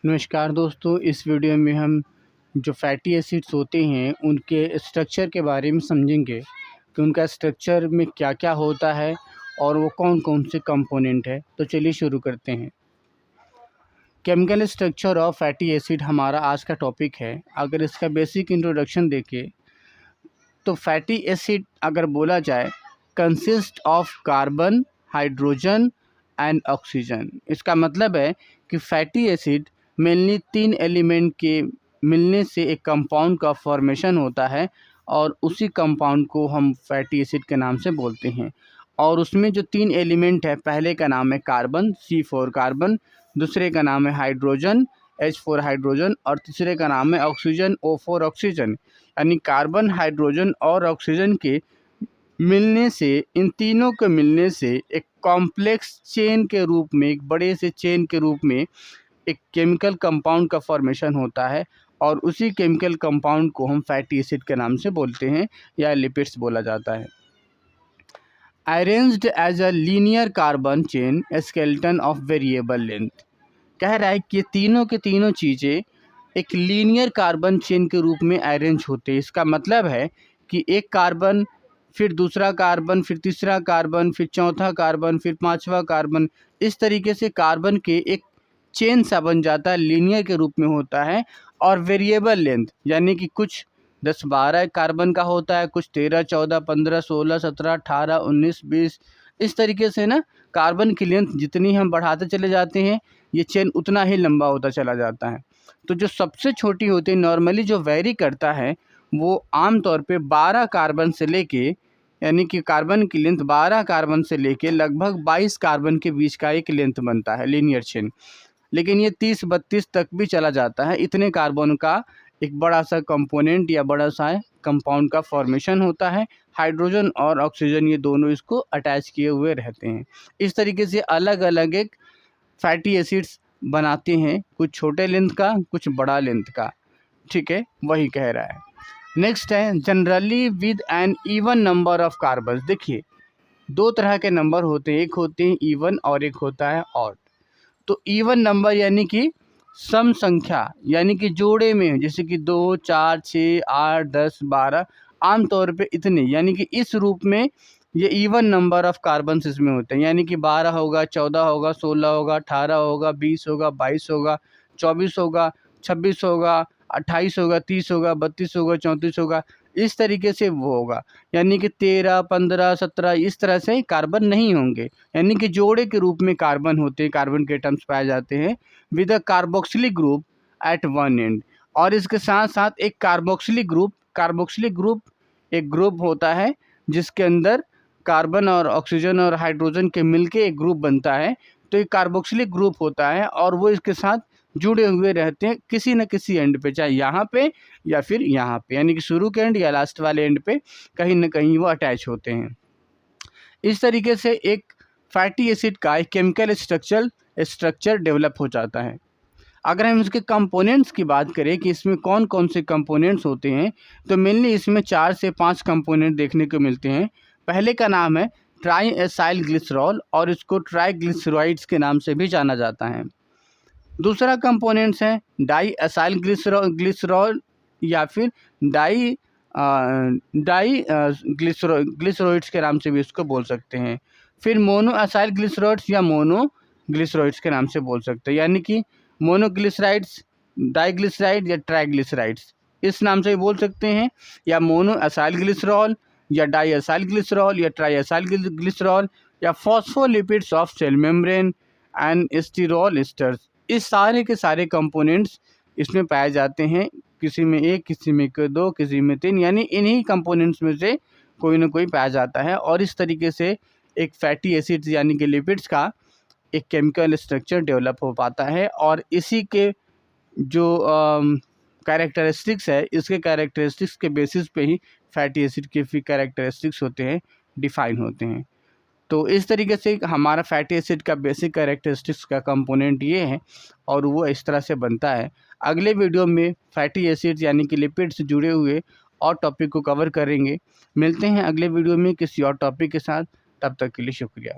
नमस्कार दोस्तों, इस वीडियो में हम जो फैटी एसिड्स होते हैं उनके स्ट्रक्चर के बारे में समझेंगे कि उनका स्ट्रक्चर में क्या-क्या होता है और वो कौन-कौन से कंपोनेंट है। तो चलिए शुरू करते हैं। Chemical structure of fatty acid हमारा आज का टॉपिक है। अगर इसका बेसिक इंट्रोडक्शन देखें तो फैटी एसिड अगर बोला जाए consist of carbon, hydrogen and oxygen. इसका मतलब है कि फैटी एसिड मेनली 3 एलिमेंट के मिलने से एक कंपाउंड का फॉर्मेशन होता है और उसी कंपाउंड को हम फैटी एसिड के नाम से बोलते हैं। और उसमें जो 3 एलिमेंट है, पहले का नाम है कार्बन C4 कार्बन, दूसरे का नाम है हाइड्रोजन H4 हाइड्रोजन और तीसरे का नाम है ऑक्सीजन O4 ऑक्सीजन। यानी कार्बन, हाइड्रोजन और ऑक्सीजन के मिलने से, इन तीनों के मिलने से एक कॉम्प्लेक्स चेन के रूप में, एक बड़े से चेन के रूप में एक केमिकल कंपाउंड का फॉर्मेशन होता है और उसी केमिकल कंपाउंड को हम फैटी एसिड के नाम से बोलते हैं या लिपिड्स बोला जाता है। Arranged as a linear carbon chain skeleton of variable length. कह रहा है कि तीनों के तीनों चीज़ें एक लीनियर कार्बन चेन के रूप में अरेंज होते हैं। इसका मतलब है कि एक कार्बन, फिर दूसरा कार्बन, फिर तीसरा कार्बन, फिर चौथा कार्बन, फिर पांचवा कार्बन, इस तरीके से कार्बन के एक चेन सा बन जाता है, लीनियर के रूप में होता है। और वेरिएबल लेंथ यानी कि कुछ 10-12 कार्बन का होता है, कुछ 13, 14, 15, 16, 17, 18, 19, 20, इस तरीके से ना कार्बन की लेंथ जितनी हम बढ़ाते चले जाते हैं ये चेन उतना ही लंबा होता चला जाता है। तो जो सबसे छोटी होती है, नॉर्मली जो वेरी करता है, वो आमतौर पे 12 कार्बन से लेके, यानी कि कार्बन की लेंथ 12 कार्बन से लेके लगभग 22 कार्बन के बीच का एक लेंथ बनता है लीनियर चेन। लेकिन ये 30-32 तक भी चला जाता है। इतने कार्बन का एक बड़ा सा कंपोनेंट या बड़ा सा कंपाउंड का फॉर्मेशन होता है। हाइड्रोजन और ऑक्सीजन ये दोनों इसको अटैच किए हुए रहते हैं। इस तरीके से अलग अलग एक फैटी एसिड्स बनाते हैं, कुछ छोटे लेंथ का, कुछ बड़ा लेंथ का। ठीक है, वही कह रहा है। नेक्स्ट है generally with an even number of carbon. देखिए, 2 तरह के नंबर होते हैं, एक होते हैं इवन और एक होता है ऑड। तो इवन नंबर यानी कि सम संख्या, यानी कि जोड़े में, जैसे कि 2, 4, 6, 8, 10, 12, आमतौर पे इतने, यानी कि इस रूप में ये इवन नंबर ऑफ कार्बन इसमें होते हैं। यानी कि 12 होगा, 14 होगा, 16 होगा, 18 होगा, 20 होगा, 22 होगा, 24 होगा, 26 होगा, 28 होगा, 30 होगा, 32 होगा, 34 होगा, इस तरीके से वो होगा। यानी कि 13, 15, 17 इस तरह से कार्बन नहीं होंगे, यानी कि जोड़े के रूप में कार्बन होते हैं, कार्बन के एटम्स पाए जाते हैं with a carboxylic group at one end. और इसके साथ साथ एक कार्बोक्सिलिक ग्रुप एक ग्रुप होता है जिसके अंदर कार्बन और ऑक्सीजन और हाइड्रोजन के मिलके एक ग्रुप बनता है। तो एक कार्बोक्सिलिक ग्रुप होता है और वो इसके साथ जुड़े हुए रहते हैं किसी न किसी एंड पे, चाहे यहाँ पे या फिर यहाँ पे, यानी कि शुरू के एंड या लास्ट वाले एंड पे कहीं न कहीं वो अटैच होते हैं। इस तरीके से एक फैटी एसिड का एक केमिकल स्ट्रक्चर डेवलप हो जाता है। अगर हम इसके कंपोनेंट्स की बात करें कि इसमें कौन कौन से कंपोनेंट्स होते हैं, तो मेनली इसमें 4 से 5 कंपोनेंट देखने को मिलते हैं। पहले का नाम है ट्राई एसाइल ग्लिसरॉल और इसको ट्राइग्लिसराइड्स के नाम से भी जाना जाता है। दूसरा कंपोनेंट्स है डाई एसाइल ग्लिसरॉल या फिर ग्लिसरॉइड्स के नाम से भी इसको बोल सकते हैं। फिर मोनो एसाइल ग्लिसरॉइड्स या मोनो ग्लिसरॉइड्स के नाम से बोल सकते हैं, यानी कि मोनोग्लिसराइड्स, डाइग्लिसराइड या ट्राइग्लिसराइड्स इस नाम से भी बोल सकते हैं, या मोनो एसाइल ग्लिसरॉल या डाई एसाइल ग्लिसरॉल या ट्राई एसाइल ग्लिसरॉल या phospholipids of cell membrane and sterol esters. इस सारे के सारे कंपोनेंट्स इसमें पाए जाते हैं, किसी में 1, किसी में 2, किसी में 3, यानी इन्हीं कंपोनेंट्स में से कोई ना कोई पाया जाता है। और इस तरीके से एक फैटी एसिड्स यानी कि लिपिड्स का एक केमिकल स्ट्रक्चर डेवलप हो पाता है। और इसी के जो कैरेक्टरिस्टिक्स है, इसके कैरेक्टरिस्टिक्स के बेसिस पे ही फैटी एसिड के फिर कैरेक्टरिस्टिक्स होते हैं, डिफाइन होते हैं। तो इस तरीके से हमारा फैटी एसिड का बेसिक कैरेक्टरिस्टिक्स का कंपोनेंट ये है और वो इस तरह से बनता है। अगले वीडियो में फैटी एसिड्स यानी कि लिपिड से जुड़े हुए और टॉपिक को कवर करेंगे। मिलते हैं अगले वीडियो में किसी और टॉपिक के साथ, तब तक के लिए शुक्रिया।